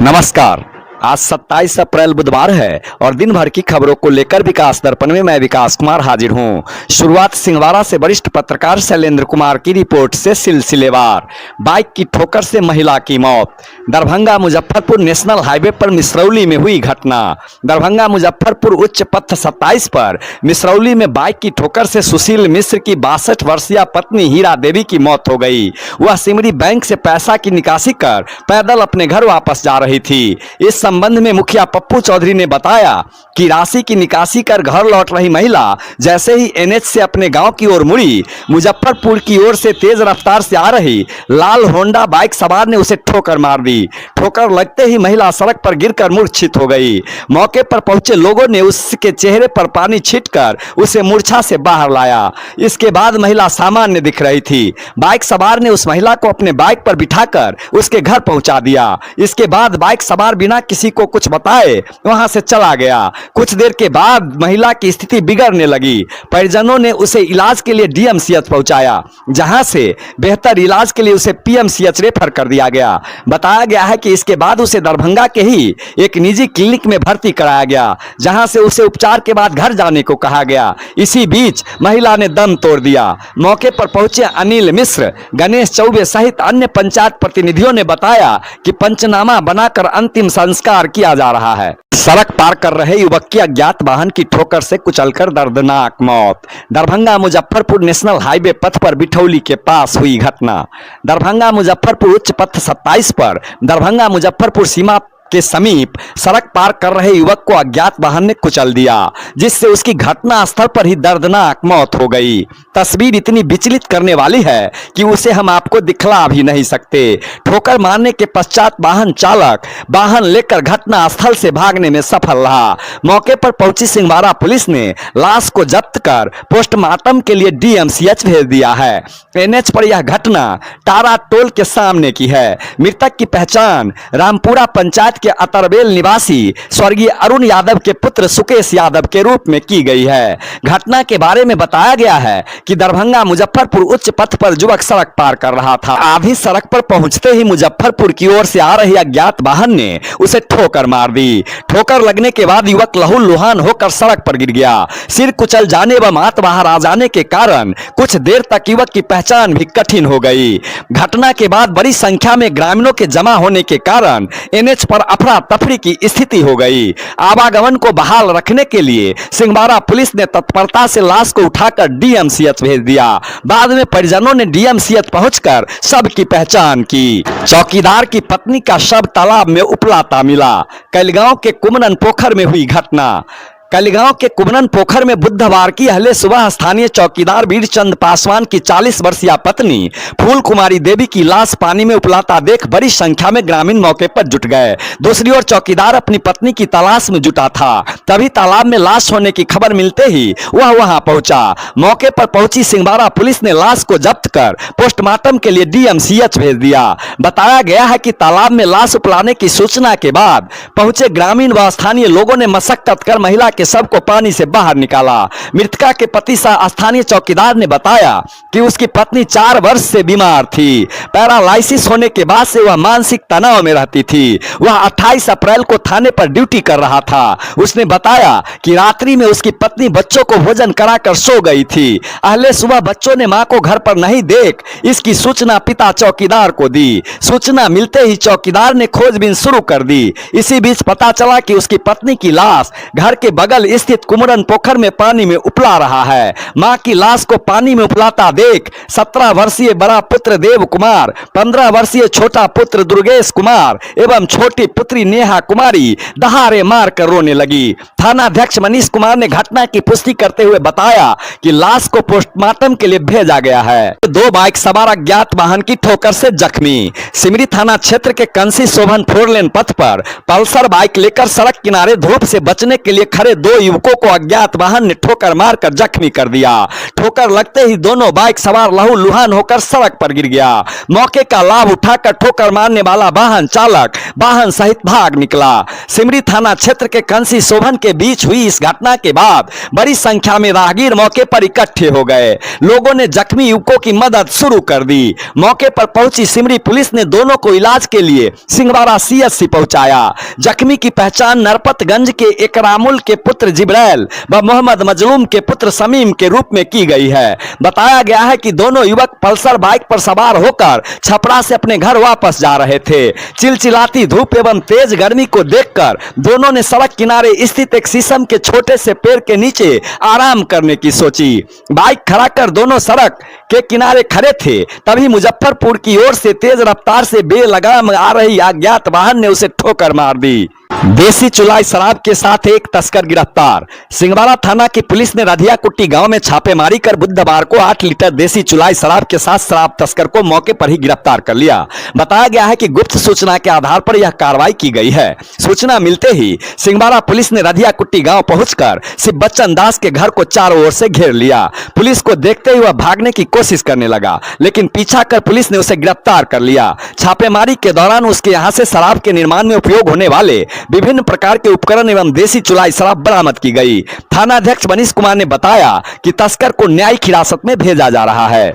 नमस्कार। आज 27 अप्रैल बुधवार है और दिन भर की खबरों को लेकर विकास दर्पण में मैं विकास कुमार हाजिर हूं। शुरुआत सिंहवाड़ा से वरिष्ठ पत्रकार शैलेंद्र कुमार की रिपोर्ट से सिलसिलेवार। बाइक की ठोकर से महिला की मौत। दरभंगा मुजफ्फरपुर नेशनल हाईवे पर मिसरौली में हुई घटना। दरभंगा मुजफ्फरपुर उच्च पथ 27 पर मिसरौली में बाइक की ठोकर से सुशील मिश्र की 62 वर्षीय पत्नी हीरा देवी की मौत हो गई। वह सिमरी बैंक से पैसा की निकासी कर पैदल अपने घर वापस जा रही थी। इस संबंध में मुखिया पप्पू चौधरी ने बताया कि राशि की निकासी कर घर लौट रही महिला जैसे ही एनएच से अपने गांव की ओर मुड़ी, मुजफ्फरपुर की ओर से तेज रफ्तार से आ रही लाल होंडा बाइक सवार ने उसे ठोकर मार दी। ठोकर लगते ही महिला सड़क पर गिरकर मूर्छित हो गई। मौके पर पहुंचे लोगों ने उसके चेहरे पर पानी छींटकर उसे मूर्छा से बाहर लाया। इसके बाद महिला सामान्य दिख रही थी। बाइक सवार ने उस महिला को अपने बाइक पर बिठाकर उसके घर पहुंचा दिया। इसके बाद बाइक सवार बिना किसी को कुछ बताए वहां से चला गया। कुछ देर के बाद महिला की स्थिति बिगड़ने लगी। परिजनों ने उसे इलाज के लिए डीएमसीएच पहुंचाया, जहां से बेहतर इलाज के लिए उसे पीएमसीएच रेफर कर दिया गया। बताया गया है कि इसके बाद उसे दरभंगा के ही एक निजी क्लिनिक में भर्ती कराया गया, जहां से उसे उपचार के बाद घर जाने को कहा गया। इसी बीच महिला ने दम तोड़ दिया। मौके पर पहुंचे अनिल मिश्र, गणेश चौबे सहित अन्य पंचायत प्रतिनिधियों ने बताया कि पंचनामा बनाकर अंतिम संस्कार किया जा रहा है। सड़क पार कर रहे युवक की अज्ञात वाहन की ठोकर से कुचलकर दर्दनाक मौत। दरभंगा मुजफ्फरपुर नेशनल हाईवे पथ पर बिठौली के पास हुई घटना। दरभंगा मुजफ्फरपुर उच्च पथ 27 पर दरभंगा मुजफ्फरपुर सीमा के समीप सड़क पार कर रहे युवक को अज्ञात वाहन ने कुचल दिया, जिससे उसकी घटना स्थल पर ही दर्दनाक मौत हो गई। तस्वीर इतनी विचलित करने वाली है कि उसे हम आपको दिखला भी नहीं सकते। ठोकर मारने के पश्चात वाहन चालक वाहन लेकर घटना स्थल से भागने में सफल रहा। मौके पर पहुंची सिंहवाड़ा पुलिस ने लाश को जब्त कर पोस्टमार्टम के लिए डीएमसीएच भेज दिया है। एनएच पर यह घटना टारा टोल के सामने की है। मृतक की पहचान रामपुरा पंचायत के अतरबेल निवासी स्वर्गीय अरुण यादव के पुत्र सुकेश यादव के रूप में की गई है। घटना के बारे में बताया गया है कि दरभंगा मुजफ्फरपुर उच्च पथ पर युवक सड़क पार कर रहा था। आधी सड़क पर पहुंचते ही मुजफ्फरपुर की ओर से आ रही अज्ञात वाहन ने उसे ठोकर मार दी। ठोकर लगने के बाद युवक लहूलुहान होकर सड़क पर गिर गया। सिर कुचल जाने व मात बाहर आ जाने के कारण कुछ देर तक युवक की पहचान भी कठिन हो गई। घटना के बाद बड़ी संख्या में ग्रामीणों के जमा होने के कारण एनएच पर अफरा तफरी की स्थिति हो गई। आवागमन को बहाल रखने के लिए सिंहवाड़ा पुलिस ने तत्परता से लाश को उठाकर डीएमसीएच भेज दिया। बाद में परिजनों ने डीएमसीएच पहुंचकर शव की पहचान की। चौकीदार की पत्नी का शव तालाब में उपलाता मिला। कलगांव के कुमरन पोखर में हुई घटना। कलगांव के कुमरन पोखर में बुधवार की अहले सुबह स्थानीय चौकीदार वीरचंद पासवान की 40 वर्षीय पत्नी फूल कुमारी देवी की लाश पानी में उपलाता देख बड़ी संख्या में ग्रामीण मौके पर जुट गए। दूसरी ओर चौकीदार अपनी पत्नी की तलाश में जुटा था। तभी तालाब में लाश होने की खबर मिलते ही वह वहां पहुंचा। मौके पर पहुंची सिंहवाड़ा पुलिस ने लाश को जब्त कर पोस्टमार्टम के लिए डीएमसीएच भेज दिया। बताया गया है कि तालाब में लाश उपलाने की सूचना के बाद पहुंचे ग्रामीण व स्थानीय लोगों ने मशक्कत कर महिला के शव को पानी से बाहर निकाला। मृतका के पति स्थानीय चौकीदार ने बताया कि उसकी पत्नी 4 वर्ष से बीमार थी। पैरालाइसिस होने के बाद से वह मानसिक तनाव में रहती थी। वह 28 अप्रैल को थाने पर ड्यूटी कर रहा था। उसने बताया कि रात्रि में उसकी पत्नी बच्चों को भोजन कराकर सो गई थी। अगले सुबह बच्चों ने मां को घर पर नहीं देख इसकी सूचना पिता चौकीदार को दी। सूचना मिलते ही चौकीदार ने खोजबीन शुरू कर दी। इसी बीच पता चला कि उसकी पत्नी की लाश घर के बगल स्थित कुमरन पोखर में पानी में उपला रहा है। मां की लाश को पानी में उपलाता देख 17 वर्षीय बड़ा पुत्र देव कुमार, 15 वर्षीय छोटा पुत्र दुर्गेश कुमार एवं छोटी पुत्री नेहा कुमारी दहाड़े मार कर रोने लगी। थानाध्यक्ष मनीष कुमार ने घटना की पुष्टि करते हुए बताया कि लाश को पोस्टमार्टम के लिए भेजा गया है। 2 बाइक सवार अज्ञात वाहन की ठोकर से जख्मी। सिमरी थाना क्षेत्र के कंसी शोभन 4 लेन पथ पर पल्सर बाइक लेकर सड़क किनारे धूप से बचने के लिए खड़े दो युवकों को अज्ञात वाहन ने ठोकर मारकर जख्मी कर दिया। ठोकर लगते ही दोनों बाइक सवार लहूलुहान होकर सड़क पर गिर गया। मौके का लाभ उठाकर ठोकर मारने वाला वाहन चालक वाहन सहित भाग निकला। सिमरी थाना क्षेत्र के कंसी शोभन के बीच हुई इस घटना के बाद बड़ी संख्या में राहगीर मौके पर इकट्ठे हो गए। लोगों ने जख्मी युवकों की मदद शुरू कर दी। मौके पर पहुंची सिमरी पुलिस ने दोनों को इलाज के लिए सिंहवाड़ा सीएचसी पहुंचाया। जख्मी की पहचान नरपतगंज के इकरामुल के पुत्र जिब्रैल व मोहम्मद मजलूम के पुत्र समीम के रूप में की गई है। बताया गया है कि दोनों युवक पल्सर बाइक पर सवार होकर छपरा से अपने घर वापस जा रहे थे। चिलचिलाती धूप एवं तेज गर्मी को देखकर दोनों ने सड़क किनारे स्थित एक शीशम के छोटे से पेड़ के नीचे आराम करने की सोची। बाइक खड़ा कर दोनों सड़क के किनारे खड़े थे, तभी मुजफ्फरपुर की ओर से तेज रफ्तार से बेलगाम आ रही अज्ञात वाहन ने उसे ठोकर मार दी। देसी चुलाई शराब के साथ एक तस्कर गिरफ्तार। सिंहवाड़ा थाना की पुलिस ने रधिया कुट्टी गांव में छापेमारी कर बुधवार को 8 लीटर देसी चुलाई शराब के साथ शराब तस्कर को मौके पर ही गिरफ्तार कर लिया। बताया गया है कि गुप्त सूचना के आधार पर यह कार्रवाई की गई है। सूचना मिलते ही सिंहवाड़ा पुलिस ने रधिया कुट्टी गांव पहुंचकर शिव बच्चन दास के घर को चारों ओर से घेर लिया। पुलिस को देखते ही वह भागने की कोशिश करने लगा, लेकिन पीछा कर पुलिस ने उसे गिरफ्तार कर लिया। छापेमारी के दौरान उसके यहां से शराब के निर्माण में उपयोग होने वाले विभिन्न प्रकार के उपकरण एवं देसी चुलाई शराब बरामद की गई। थानाध्यक्ष मनीष कुमार ने बताया कि तस्कर को न्यायिक हिरासत में भेजा जा रहा है।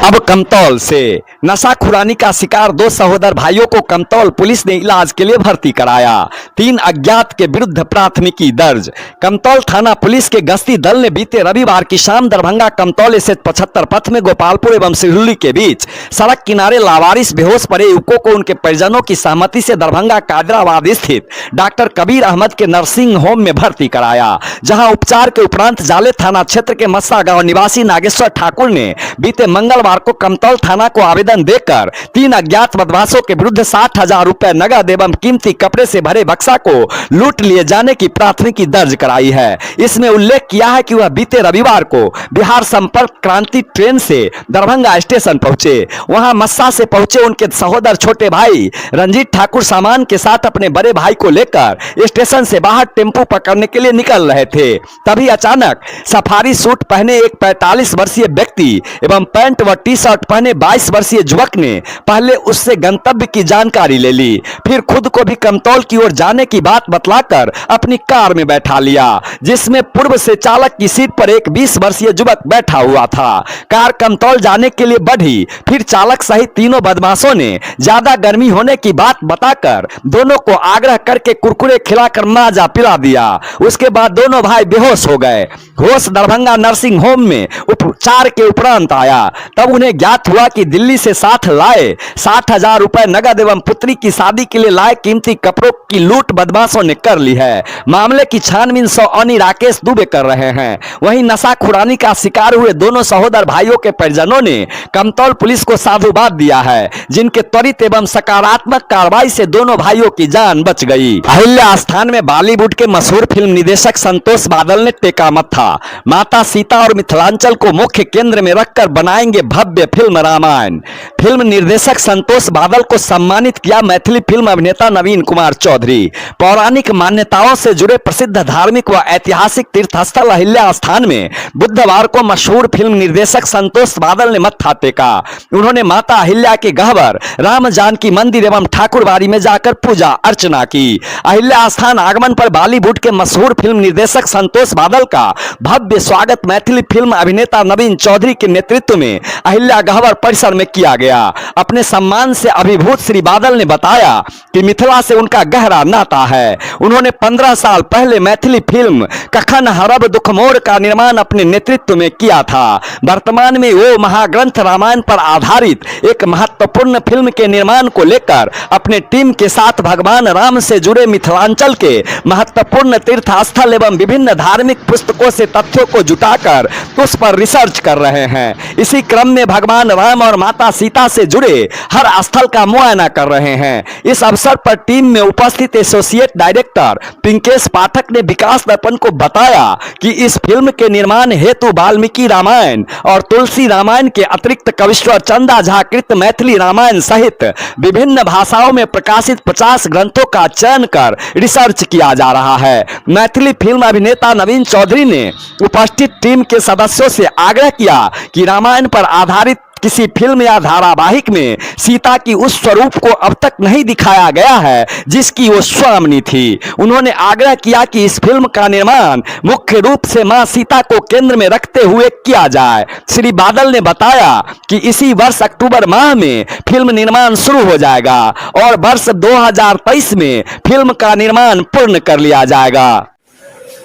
अब कमतौल से नशाखुरानी का शिकार 2 सहोदर भाइयों को कमतौल पुलिस ने इलाज के लिए भर्ती कराया। 3 अज्ञात के विरुद्ध प्राथमिकी दर्ज। कमतौल थाना पुलिस के गश्ती दल ने बीते रविवार की शाम दरभंगा कमतौल स्थित 75 पथ में गोपालपुर एवं सिरहुली के बीच सड़क किनारे लावारिस बेहोश पड़े युवकों को उनके परिजनों की सहमति से दरभंगा कादराबाद स्थित डॉक्टर कबीर अहमद के नर्सिंग होम में भर्ती कराया, जहां उपचार के उपरांत जाले थाना क्षेत्र के मस्सा गांव निवासी नागेश्वर ठाकुर ने बीते मंगलवार को कमतौल थाना को आवेदन देकर 3 अज्ञात बदमाशों के विरुद्ध 60,000 रुपए नगद एवं कीमती कपड़े से भरे बक्सा को लूट लिए जाने की प्राथमिकी दर्ज कराई है। इसमें उल्लेख किया है कि वह बीते रविवार को बिहार संपर्क क्रांति ट्रेन से दरभंगा स्टेशन पहुंचे। वहां मस्सा से पहुंचे उनके सहोदर छोटे भाई रंजीत ठाकुर सामान के साथ अपने बड़े भाई को लेकर स्टेशन से बाहर टेम्पो पकड़ने के लिए निकल रहे थे। तभी अचानक सफारी सूट पहने एक 45 वर्षीय व्यक्ति एवं पैंट व टी शर्ट पहने 22 वर्षीय युवक ने पहले उससे गंतव्य की जानकारी ले ली, फिर खुद को भी कमतौल की ओर जाने की बात बतलाकर अपनी कार में बैठा लिया, जिसमें पूर्व से चालक की सीट पर एक 20 वर्षीय युवक बैठा हुआ था। कार कमतौल जाने के लिए बढ़ी, फिर चालक सहित तीनों बदमाशों ने ज्यादा गर्मी होने की बात बताकर दोनों को आग्रह करके कुरकुरे खिलाकर माजा पिला दिया। उसके बाद दोनों भाई बेहोश हो गए। होश दरभंगा नर्सिंग होम में उपचार के उपरांत आया, तब उन्हें ज्ञात हुआ कि दिल्ली से साथ लाए 60,000 रुपए नगद एवं पुत्री की शादी के लिए लाए कीमती कपड़ों की लूट बदमाशों ने कर ली है। मामले की छानबीन सौनी राकेश दुबे कर रहे हैं। वहीं नशाखुरानी का शिकार हुए दोनों सहोदर भाइयों के परिजनों ने कमतौल पुलिस को साधुवाद दिया है, जिनके त्वरित एवं सकारात्मक कार्रवाई से दोनों भाइयों की जान बच गई। अहिल्या स्थान में बॉलीवुड के मशहूर फिल्म निर्देशक संतोष बादल ने टेका मत्था। माता सीता और मिथिलांचल को मुख्य केंद्र में रखकर बनाएंगे भव्य फिल्म रामायण। फिल्म निर्देशक संतोष बादल को सम्मानित किया मैथिली फिल्म अभिनेता नवीन कुमार चौधरी। पौराणिक मान्यताओं से जुड़े प्रसिद्ध धार्मिक व ऐतिहासिक तीर्थस्थल अहिल्या स्थान में बुधवार को मशहूर फिल्म निर्देशक संतोष बादल ने मत्था टेका। उन्होंने माता अहिल्या के गह्वर राम जानकी मंदिर एवं ठाकुरबाड़ी में जाकर पूजा अर्चना की। अहिल्या स्थान आगमन पर बॉलीवुड के मशहूर फिल्म निर्देशक संतोष बादल का भव्य स्वागत मैथिली फिल्म अभिनेता नवीन चौधरी के नेतृत्व में अहिल्या गह्वर परिसर में किया गया। अपने सम्मान से अभिभूत श्री बादल ने बताया कि मिथिला से उनका गहरा नाता है। उन्होंने 15 साल पहले मैथिली फिल्म कखन हरब दुख मोर का निर्माण अपने नेतृत्व में किया था। वर्तमान में वो महाग्रंथ रामायण पर आधारित एक महत्वपूर्ण फिल्म के निर्माण को लेकर अपने टीम के साथ भगवान राम से जुड़े मिथिलांचल के महत्वपूर्ण तीर्थस्थल एवं विभिन्न धार्मिक पुस्तकों से तथ्यों को जुटाकर उस पर रिसर्च कर रहे हैं। इसी क्रम में में भगवान राम और माता सीता से जुड़े हर स्थल का मुआयना कर रहे हैं। इस अवसर पर टीम में उपस्थित एसोसिएट डायरेक्टर पिंकेश पाठक ने विकास दर्पण को बताया कि इस फिल्म के निर्माण हेतु वाल्मीकि रामायण और तुलसी रामायण के अतिरिक्त कविश्वर चंदा झा कृत मैथिली रामायण सहित विभिन्न भाषाओं में प्रकाशित 50 ग्रंथों का चयन कर रिसर्च किया जा रहा है। मैथिली फिल्म अभिनेता नवीन चौधरी ने उपस्थित टीम के सदस्यों से आग्रह किया कि रामायण पर आधारित किसी फिल्म या धारावाहिक में सीता की उस स्वरूप को अब तक नहीं दिखाया गया है जिसकी वो स्वामिनी थी। उन्होंने आग्रह किया कि इस फिल्म का निर्माण मुख्य रूप से मां सीता को केंद्र में रखते हुए किया जाए। श्री बादल ने बताया कि इसी वर्ष अक्टूबर माह में फिल्म निर्माण शुरू हो जाएगा और वर्ष 2023 में फिल्म का निर्माण पूर्ण कर लिया जाएगा।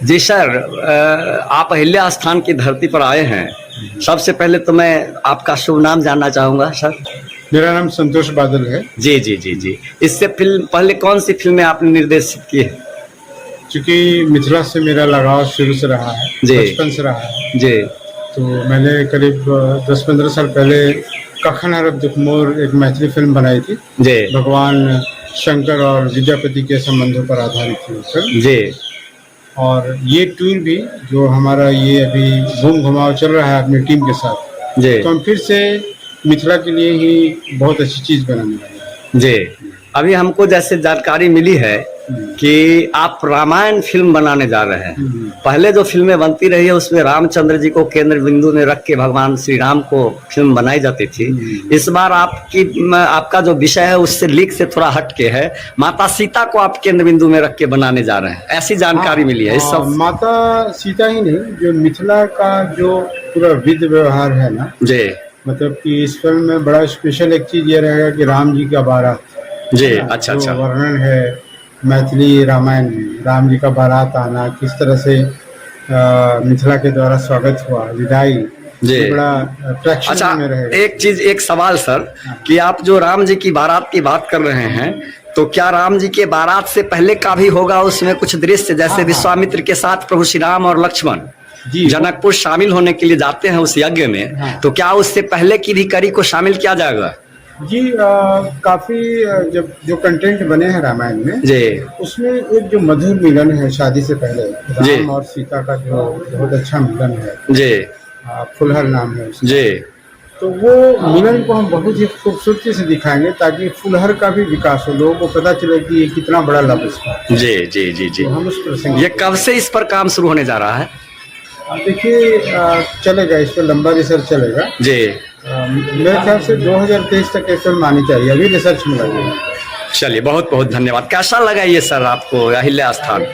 जी सर, आप अहिल्या स्थान की धरती पर आए हैं। सबसे पहले तो मैं आपका शुभ नाम जानना चाहूंगा सर। मेरा नाम संतोष बादल है। जी जी जी जी। इससे फिल्म पहले कौन सी फिल्में आपने निर्देशित की है? क्योंकि मिथिला से मेरा लगाव शुरू से रहा है, जी, बचपन से रहा है। जी। तो मैंने करीब 10-15 साल पहले कखन हरब दुख मोर एक मैथिली फिल्म बनाई थी। जी। भगवान शंकर और विद्यापति के संबंधों पर आधारित थी फिल्म। जी। और ये टूर भी जो हमारा ये अभी घूम घुमाव चल रहा है अपनी टीम के साथ, जी। तो हम फिर से मिथिला के लिए ही बहुत अच्छी चीज बनाने वाले हैं। जी। अभी हमको जैसे जानकारी मिली है कि आप रामायण फिल्म बनाने जा रहे हैं। पहले जो फिल्में बनती रही है उसमें रामचंद्र जी को केंद्र बिंदु में रख के भगवान श्री राम को फिल्म बनाई जाती थी। इस बार आपका जो विषय है उससे लीक से थोड़ा हटके है, माता सीता को आप केंद्र बिंदु में रख के बनाने जा रहे हैं, ऐसी जानकारी मिली है। इस सब माता सीता ही नहीं, जो मिथिला का जो पूरा विधि व्यवहार है ना जी, मतलब कि इस फिल्म में बड़ा स्पेशल एक चीज ये रहेगा कि राम जी का बारात जी। अच्छा अच्छा। वर्णन है मैथिली रामायण में, राम जी का बारात आना, किस तरह से मिथिला के द्वारा स्वागत हुआ, विदाई, जी। बड़ा अट्रैक्शन अच्छा, में रहेगा। एक चीज, एक सवाल सर कि आप जो राम जी की बारात की बात कर रहे हैं, तो क्या राम जी के बारात से पहले का भी होगा उसमें कुछ दृश्य, जैसे विश्वामित्र के साथ प्रभु श्री राम और लक्ष्मण जनकपुर शामिल होने के लिए जाते हैं उस यज्ञ में, तो क्या उससे पहले की भी कड़ी को शामिल किया जाएगा? जी, काफी जब जो कंटेंट बने हैं रामायण में जी, उसमें एक जो मधुर मिलन है शादी से पहले राम और सीता का, जो बहुत अच्छा मिलन है जी, फुलहर नाम है उसका। जी, तो वो मिलन को हम बहुत ही खूबसूरती से दिखाएंगे ताकि फुलहर का भी विकास हो, लोगों को पता चले कि ये कितना बड़ा लव स्टोरी है। जी जी जी जी। तो हम उस प्रसंग, ये कब से इस पर काम शुरू होने जा रहा है? देखिए, चलेगा, इस पर लंबा रिसर्च चलेगा जी। मेरे ख्याल से 2023 तक ये फिल्म आनी चाहिए, अभी रिसर्च में लगेगा। चलिए, बहुत बहुत धन्यवाद। कैसा लगा ये सर आपको अहिल्या स्थान?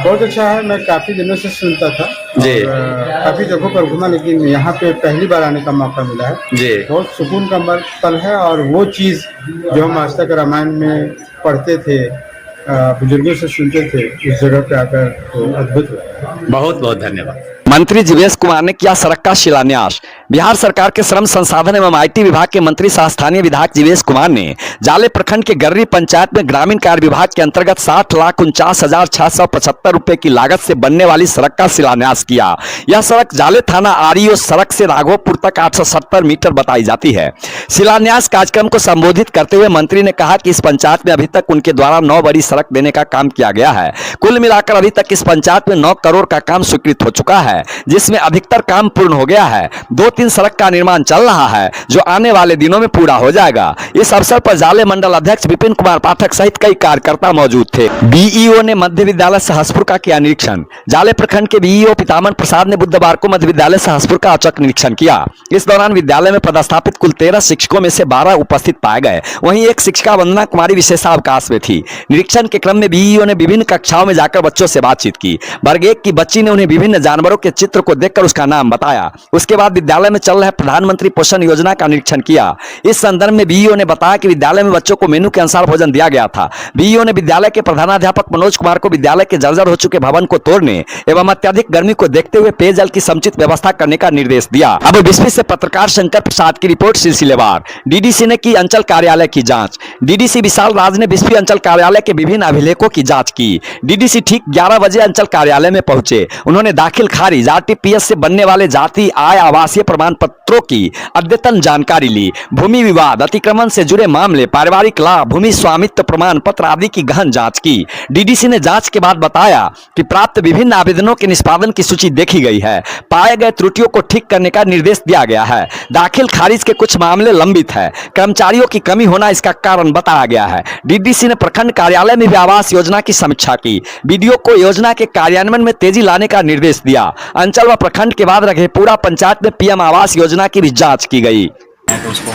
बहुत अच्छा है। मैं काफी दिनों से सुनता था जी, काफी जगहों पर घूमा, लेकिन यहाँ पे पहली बार आने का मौका मिला है। जी। बहुत सुकून का पल है और वो चीज जो हम आज तक रामायण में पढ़ते थे, बुजुर्गों से सुनते थे, उस जगह पे आकर तो अद्भुत लगा। बहुत बहुत धन्यवाद। मंत्री जीवेश कुमार ने किया सड़क का शिलान्यास। बिहार सरकार के श्रम संसाधन एवं आईटी विभाग के मंत्री सह स्थानीय विधायक जीवेश कुमार ने जाले प्रखंड के गर्री पंचायत में ग्रामीण कार्य विभाग के अंतर्गत 60,49,675 रुपए की लागत से बनने वाली सड़क का शिलान्यास किया। यह सड़क जाले थाना आरईओ सड़क से राघोपुर तक 870 मीटर बताई जाती है। शिलान्यास कार्यक्रम को संबोधित करते हुए मंत्री ने कहा कि इस पंचायत में अभी तक उनके द्वारा 9 बड़ी सड़क देने का काम किया गया है। कुल मिलाकर अभी तक इस पंचायत में 9 करोड़ का काम स्वीकृत हो चुका है, जिसमें अधिकतर काम पूर्ण हो गया है। 2-3 सड़क का निर्माण चल रहा है जो आने वाले दिनों में पूरा हो जाएगा। इस अवसर पर जाले मंडल अध्यक्ष विपिन कुमार पाठक सहित कई कार्यकर्ता मौजूद थे। बीईओ ने मध्य विद्यालय सहसपुर का किया निरीक्षण। जाले प्रखंड के बीईओ पितामन प्रसाद ने बुधवार को मध्य विद्यालय सहसपुर का औचक निरीक्षण किया। इस दौरान विद्यालय में पदस्थापित कुल 13 शिक्षकों में से 12 उपस्थित पाए गए। वहीं एक शिक्षिका वंदना कुमारी विशेषावकाश में थी। निरीक्षण के क्रम में बीईओ ने विभिन्न कक्षाओं में जाकर बच्चों से बातचीत की। वर्ग 1 की बच्ची ने उन्हें विभिन्न जानवरों के चित्र को देखकर उसका नाम बताया। उसके बाद विद्यालय में चल रहे प्रधानमंत्री पोषण योजना का निरीक्षण किया। इस संदर्भ में बीईओ ने बताया कि विद्यालय में बच्चों को मेनू के अनुसार भोजन दिया गया था। बीईओ ने विद्यालय के प्रधानाध्यापक मनोज कुमार को विद्यालय के जर्जर हो चुके भवन को तोड़ने एवं अत्यधिक गर्मी को देखते हुए पेयजल की समुचित व्यवस्था करने का निर्देश दिया। अब बिस्फी से पत्रकार शंकर प्रसाद की रिपोर्ट सिलसिलेवार। डीडीसी ने की अंचल कार्यालय की जांच। डीडीसी विशाल राज ने बिस्फी अंचल कार्यालय के विभिन्न अभिलेखों की जांच की। डीडीसी ठीक 11 बजे अंचल कार्यालय में पहुंचे। उन्होंने दाखिल खारिज मरीज आरटीपीएस से बनने वाले जाति आय आवासीय प्रमाण पत्रों की अद्यतन जानकारी ली। भूमि विवाद, अतिक्रमण से जुड़े मामले, पारिवारिक लाभ, भूमि स्वामित्व प्रमाण पत्र आदि की गहन जांच की। डीडीसी ने जांच के बाद बताया कि प्राप्त विभिन्न आवेदनों के निष्पादन की सूची देखी गई है। पाए गए त्रुटियों को ठीक करने का निर्देश दिया गया है। दाखिल खारिज के कुछ मामले लंबित है। कर्मचारियों की कमी होना इसका कारण बताया गया है। डीडीसी ने प्रखंड कार्यालय में भी आवास योजना की समीक्षा की। बीडीओ को योजना के कार्यान्वयन में तेजी लाने का निर्देश दिया। अंचल व प्रखंड के बाद रघेपुरा पंचायत में पीएम आवास योजना की भी जांच की गई। तो उसको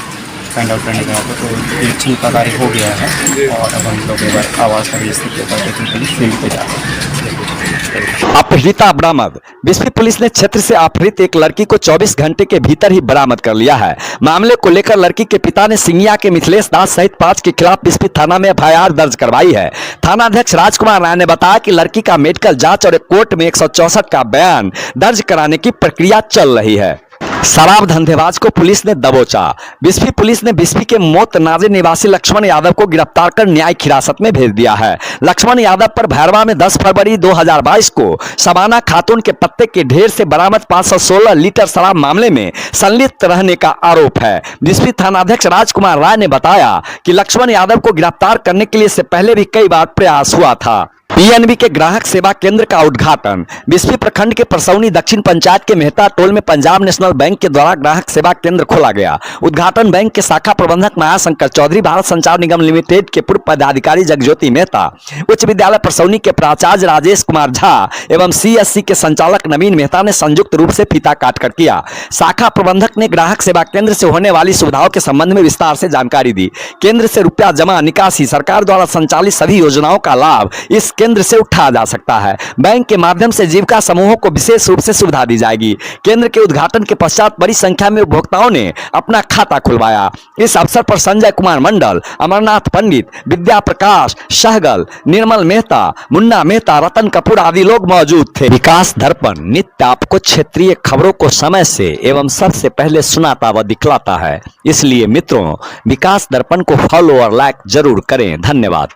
फाइंड आउट करने के बाद तो ये ठीक का कार्य हो गया है और अब हम लोग एक बार आवाज़ का रजिस्टर पेपर टेक्निकली फील्ड पे जा रहे हैं। अपहृता बरामद। बिस्फी पुलिस ने क्षेत्र से अपहृत एक लड़की को 24 घंटे के भीतर ही बरामद कर लिया है। मामले को लेकर लड़की के पिता ने सिंगिया के मिथिलेश दास सहित 5 के खिलाफ बिस्फी थाना में एफआईआर दर्ज करवाई है। थानाध्यक्ष राजकुमार राय ने बताया कि लड़की का मेडिकल जांच और एक कोर्ट में 164 का बयान दर्ज कराने की प्रक्रिया चल रही है। शराब धंधेबाज को पुलिस ने दबोचा। बिस्फी पुलिस ने बिस्फी के मोत नाजे निवासी लक्ष्मण यादव को गिरफ्तार कर न्यायिक हिरासत में भेज दिया है। लक्ष्मण यादव पर भैरवा में 10 फरवरी 2022 को शबाना खातून के पत्ते के ढेर से बरामद 516 लीटर शराब मामले में संलिप्त रहने का आरोप है। बिस्फी थानाध्यक्ष राजकुमार राय ने बताया कि लक्ष्मण यादव को गिरफ्तार करने के लिए इससे पहले भी कई बार प्रयास हुआ था। पीएनबी के ग्राहक सेवा केंद्र का उद्घाटन। बिस्फी प्रखंड के परसौनी दक्षिण पंचायत के मेहता टोल में पंजाब नेशनल बैंक के द्वारा ग्राहक सेवा केंद्र खोला गया। उद्घाटन बैंक के शाखा प्रबंधक मायाशंकर चौधरी, भारत संचार निगम लिमिटेड के पूर्व पदाधिकारी जगज्योति मेहता, उच्च विद्यालय परसौनी के प्राचार्य राजेश कुमार झा एवं सीएससी के संचालक नवीन मेहता ने संयुक्त रूप से फीता काटकर किया। शाखा प्रबंधक ने ग्राहक सेवा केंद्र से होने वाली सुविधाओं के संबंध में विस्तार से जानकारी दी। केंद्र से रुपया जमा, निकासी, सरकार द्वारा संचालित सभी योजनाओं का लाभ इस केंद्र से उठाया जा सकता है। बैंक के माध्यम से जीविका समूहों को विशेष रूप से सुविधा दी जाएगी। केंद्र के उद्घाटन के पश्चात बड़ी संख्या में उपभोक्ताओं ने अपना खाता खुलवाया। इस अवसर पर संजय कुमार मंडल, अमरनाथ पंडित, विद्या प्रकाश सहगल, निर्मल मेहता, मुन्ना मेहता, रतन कपूर आदि लोग मौजूद थे। विकास दर्पण नित्य आपको क्षेत्रीय खबरों को समय से एवं सबसे पहले सुनाता व दिखलाता है। इसलिए मित्रों, विकास दर्पण को फॉलो और लाइक जरूर करें। धन्यवाद।